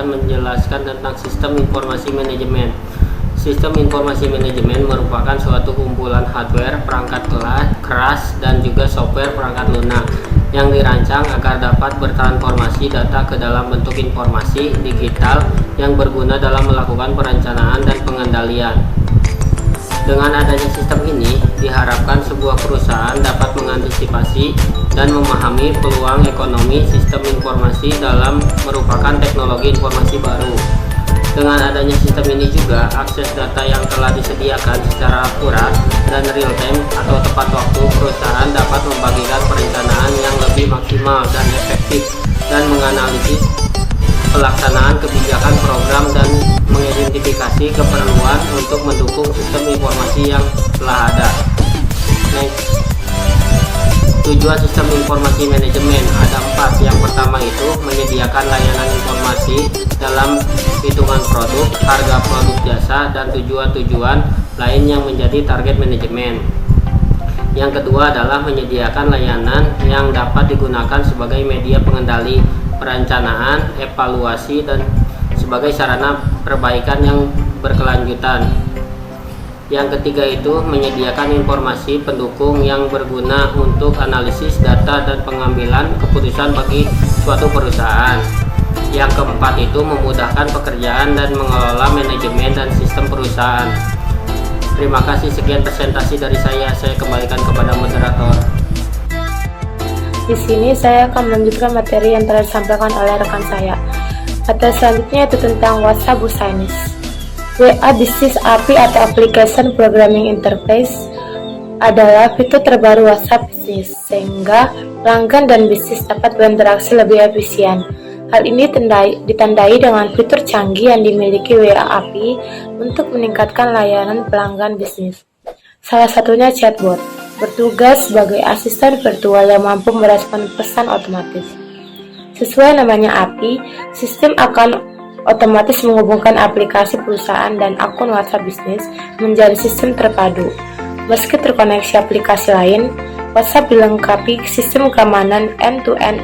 akan menjelaskan tentang sistem informasi manajemen. Sistem informasi manajemen merupakan suatu kumpulan hardware, perangkat keras, dan juga software perangkat lunak yang dirancang agar dapat bertransformasi data ke dalam bentuk informasi digital yang berguna dalam melakukan perencanaan dan pengendalian. Dengan adanya sistem ini, diharapkan sebuah perusahaan dapat mengantisipasi dan memahami peluang ekonomi sistem informasi dalam merupakan teknologi informasi baru. Dengan adanya sistem ini juga, akses data yang telah disediakan secara akurat dan real time atau tepat waktu, perusahaan dapat membagikan perencanaan yang lebih maksimal dan efektif dan menganalisis pelaksanaan kebijakan program dan mengidentifikasi keperluan untuk mendukung sistem informasi yang telah ada. Tujuan sistem informasi manajemen ada 4. Yang pertama itu menyediakan layanan informasi dalam hitungan produk, harga produk jasa, dan tujuan-tujuan lain yang menjadi target manajemen. Yang kedua adalah menyediakan layanan yang dapat digunakan sebagai media pengendali, perencanaan, evaluasi, dan sebagai sarana perbaikan yang berkelanjutan. Yang ketiga itu menyediakan informasi pendukung yang berguna untuk analisis data dan pengambilan keputusan bagi suatu perusahaan. Yang keempat itu memudahkan pekerjaan dan mengelola manajemen dan sistem perusahaan. Terima kasih, sekian presentasi dari saya kembalikan kepada moderator. Di sini saya akan melanjutkan materi yang telah disampaikan oleh rekan saya. Materi selanjutnya itu tentang WhatsApp Business. WA Business API atau Application Programming Interface adalah fitur terbaru WhatsApp Business, sehingga pelanggan dan bisnis dapat berinteraksi lebih efisien. Hal ini ditandai dengan fitur canggih yang dimiliki WA API untuk meningkatkan layanan pelanggan bisnis. Salah satunya chatbot, bertugas sebagai asisten virtual yang mampu merespon pesan otomatis. Sesuai namanya API, sistem akan otomatis menghubungkan aplikasi perusahaan dan akun WhatsApp bisnis menjadi sistem terpadu. Meski terkoneksi aplikasi lain, WhatsApp dilengkapi sistem keamanan end-to-end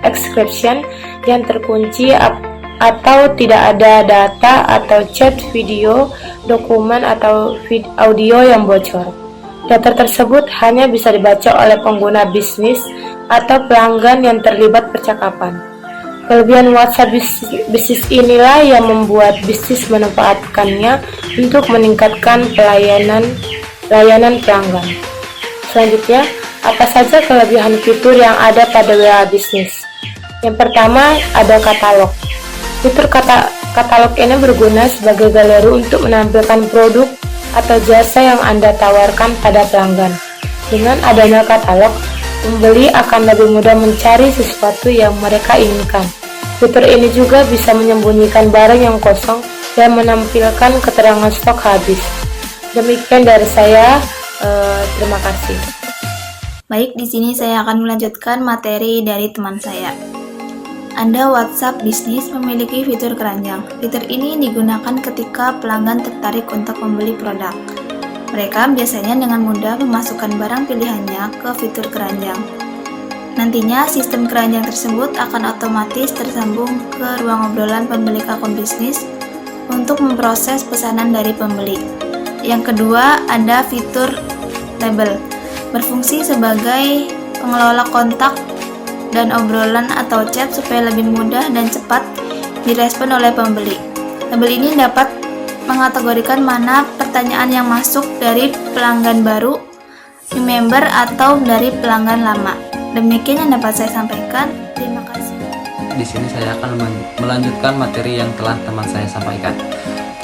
encryption yang terkunci atau tidak ada data atau chat, video, dokumen, atau audio yang bocor. Data tersebut hanya bisa dibaca oleh pengguna bisnis atau pelanggan yang terlibat percakapan. Kelebihan WhatsApp bisnis inilah yang membuat bisnis memanfaatkannya untuk meningkatkan layanan pelanggan. Selanjutnya, apa saja kelebihan fitur yang ada pada WA bisnis? Yang pertama, ada katalog. Fitur katalog ini berguna sebagai galeri untuk menampilkan produk atau jasa yang Anda tawarkan pada pelanggan. Dengan adanya katalog, pembeli akan lebih mudah mencari sesuatu yang mereka inginkan. Fitur ini juga bisa menyembunyikan barang yang kosong dan menampilkan keterangan stok habis. Demikian dari saya, terima kasih. Baik, di sini saya akan melanjutkan materi dari teman saya. Anda WhatsApp bisnis memiliki fitur keranjang. Fitur ini digunakan ketika pelanggan tertarik untuk membeli produk. Mereka biasanya dengan mudah memasukkan barang pilihannya ke fitur keranjang. Nantinya, sistem keranjang tersebut akan otomatis tersambung ke ruang obrolan pemilik akun bisnis untuk memproses pesanan dari pembeli. Yang kedua, ada fitur label, berfungsi sebagai pengelola kontak dan obrolan atau chat supaya lebih mudah dan cepat direspon oleh pembeli. Label ini dapat mengategorikan mana pertanyaan yang masuk dari pelanggan baru, new member, atau dari pelanggan lama. Demikian yang dapat saya sampaikan. Terima kasih. Di sini saya akan melanjutkan materi yang telah teman saya sampaikan.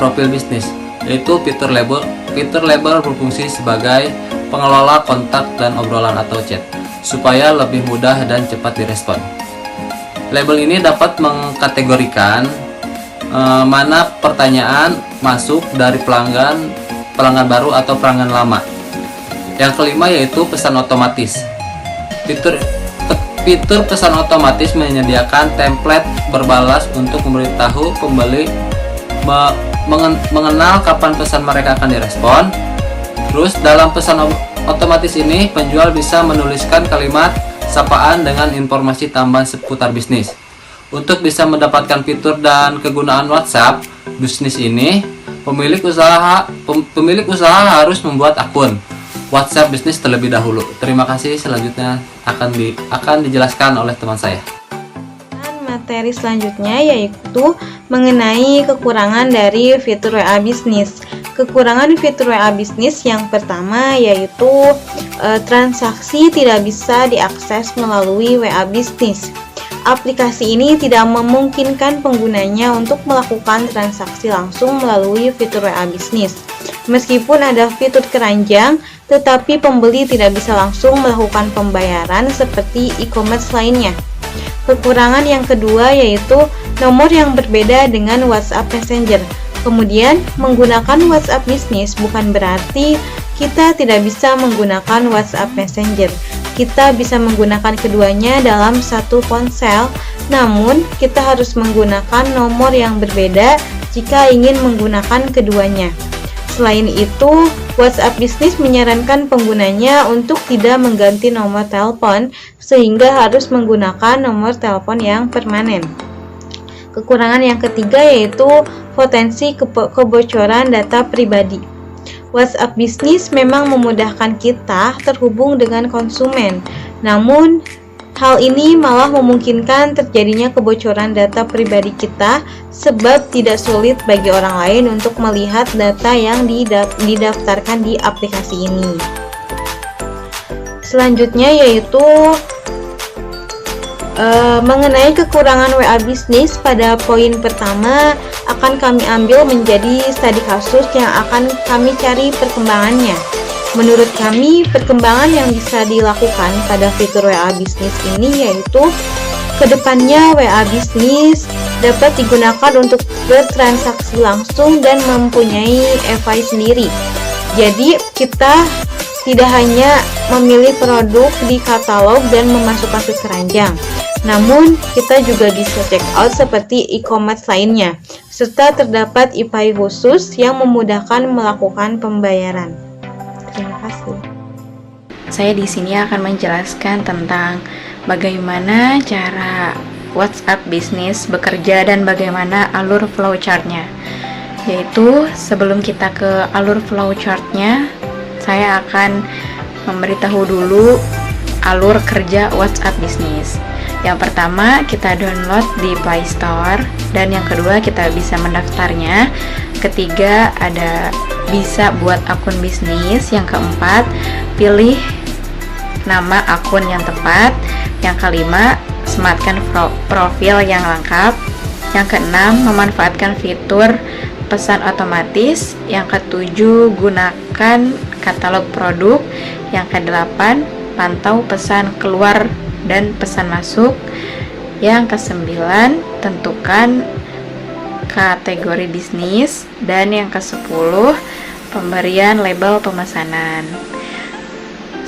Profil bisnis, yaitu fitur label. Fitur label berfungsi sebagai pengelola kontak dan obrolan atau chat, supaya lebih mudah dan cepat direspon. Label ini dapat mengkategorikan mana pertanyaan masuk dari pelanggan baru atau pelanggan lama. Yang kelima yaitu pesan otomatis. Fitur pesan otomatis menyediakan template berbalas untuk memberitahu pembeli mengenal kapan pesan mereka akan direspon. Terus dalam pesan otomatis ini, penjual bisa menuliskan kalimat sapaan dengan informasi tambahan seputar bisnis. Untuk bisa mendapatkan fitur dan kegunaan WhatsApp bisnis ini, pemilik usaha harus membuat akun WhatsApp bisnis terlebih dahulu. Terima kasih, selanjutnya akan dijelaskan oleh teman saya. Materi selanjutnya yaitu mengenai kekurangan dari fitur WA Bisnis. Kekurangan fitur WA Bisnis yang pertama yaitu transaksi tidak bisa diakses melalui WA Bisnis. Aplikasi ini tidak memungkinkan penggunanya untuk melakukan transaksi langsung melalui fitur WA Bisnis. Meskipun ada fitur keranjang, tetapi pembeli tidak bisa langsung melakukan pembayaran seperti e-commerce lainnya. Kekurangan yang kedua yaitu nomor yang berbeda dengan WhatsApp Messenger. Kemudian, menggunakan WhatsApp Bisnis bukan berarti kita tidak bisa menggunakan WhatsApp Messenger. Kita bisa menggunakan keduanya dalam satu ponsel, namun kita harus menggunakan nomor yang berbeda jika ingin menggunakan keduanya. Selain itu, WhatsApp Bisnis menyarankan penggunanya untuk tidak mengganti nomor telepon, sehingga harus menggunakan nomor telepon yang permanen. Kekurangan yang ketiga yaitu potensi kebocoran data pribadi. WhatsApp Bisnis memang memudahkan kita terhubung dengan konsumen, namun hal ini malah memungkinkan terjadinya kebocoran data pribadi kita sebab tidak sulit bagi orang lain untuk melihat data yang didaftarkan di aplikasi ini. Selanjutnya yaitu mengenai kekurangan WA Bisnis. Pada poin pertama akan kami ambil menjadi studi kasus yang akan kami cari perkembangannya. Menurut kami, perkembangan yang bisa dilakukan pada fitur WA Bisnis ini yaitu kedepannya WA Bisnis dapat digunakan untuk bertransaksi langsung dan mempunyai EVI sendiri. Jadi kita tidak hanya memilih produk di katalog dan memasukkan ke keranjang, namun kita juga bisa check out seperti e-commerce lainnya, serta terdapat EVI khusus yang memudahkan melakukan pembayaran. Terima kasih. Saya di sini akan menjelaskan tentang bagaimana cara WhatsApp Bisnis bekerja dan bagaimana alur flowchart-nya. Yaitu sebelum kita ke alur flowchart-nya, saya akan memberitahu dulu alur kerja WhatsApp Bisnis. Yang pertama, kita download di Play Store, dan yang kedua kita bisa mendaftarnya. Ketiga, ada bisa buat akun bisnis. Yang keempat, pilih nama akun yang tepat. Yang kelima, sematkan profil yang lengkap. Yang keenam, memanfaatkan fitur pesan otomatis. Yang ketujuh, gunakan katalog produk. Yang kedelapan, pantau pesan keluar dan pesan masuk. Yang kesembilan, tentukan kategori bisnis. Dan yang ke-10, pemberian label pemesanan.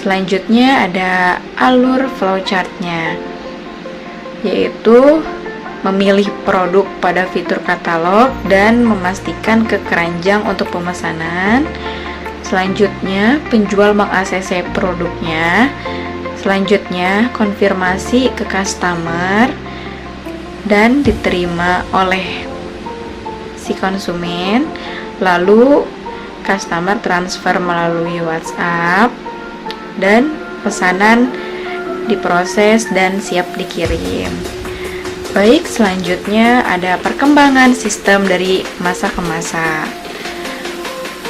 Selanjutnya ada alur flowchart-nya, yaitu memilih produk pada fitur katalog dan memastikan ke keranjang untuk pemesanan. Selanjutnya, penjual meng-ACC produknya. Selanjutnya, konfirmasi ke customer dan diterima oleh si konsumen. Lalu, customer transfer melalui WhatsApp dan pesanan diproses dan siap dikirim. Baik, selanjutnya ada perkembangan sistem dari masa ke masa.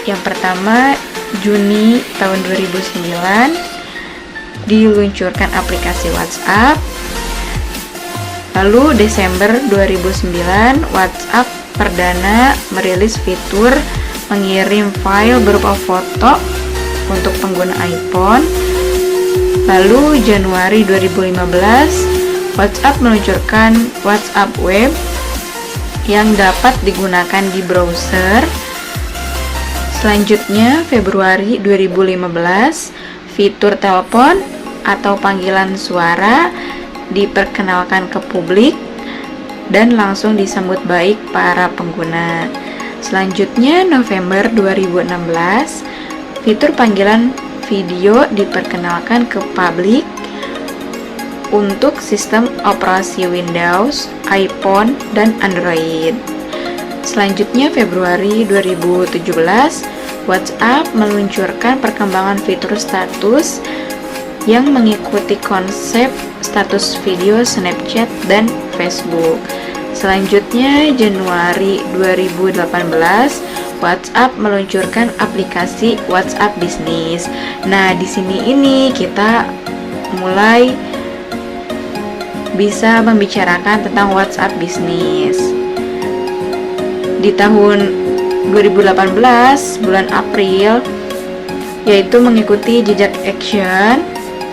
Yang pertama, Juni tahun 2009 diluncurkan aplikasi WhatsApp. Lalu Desember 2009 WhatsApp perdana merilis fitur mengirim file berupa foto untuk pengguna iPhone. Lalu Januari 2015 WhatsApp meluncurkan WhatsApp Web yang dapat digunakan di browser. Selanjutnya, Februari 2015, fitur telepon atau panggilan suara diperkenalkan ke publik dan langsung disambut baik para pengguna. Selanjutnya, November 2016, fitur panggilan video diperkenalkan ke publik. untuk sistem operasi Windows, iPhone, dan Android. Selanjutnya Februari 2017, WhatsApp meluncurkan perkembangan fitur status yang mengikuti konsep status video Snapchat dan Facebook. Selanjutnya Januari 2018, WhatsApp meluncurkan aplikasi WhatsApp Business. Nah, di sini ini kita mulai bisa membicarakan tentang WhatsApp Business. Di tahun 2018 bulan April, yaitu mengikuti jejak Action,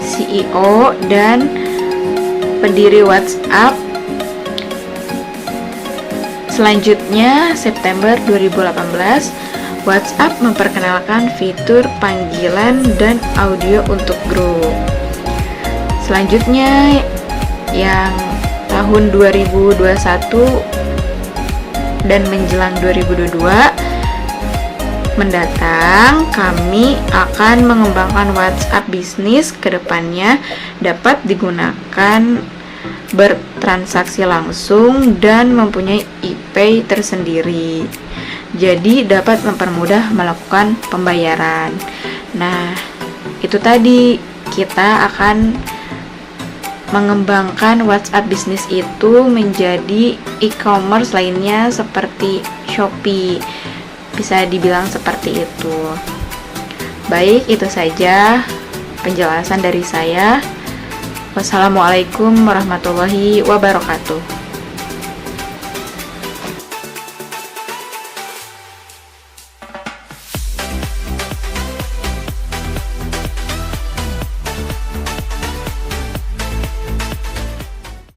CEO dan pendiri WhatsApp. Selanjutnya September 2018, WhatsApp memperkenalkan fitur panggilan dan audio untuk grup. Selanjutnya yang tahun 2021 dan menjelang 2022 mendatang, kami akan mengembangkan WhatsApp Business ke depannya dapat digunakan bertransaksi langsung dan mempunyai IP tersendiri. Jadi dapat mempermudah melakukan pembayaran. Nah, itu tadi kita akan mengembangkan WhatsApp Business itu menjadi e-commerce lainnya seperti Shopee. Bisa dibilang seperti itu. Baik, itu saja penjelasan dari saya. Wassalamualaikum warahmatullahi wabarakatuh.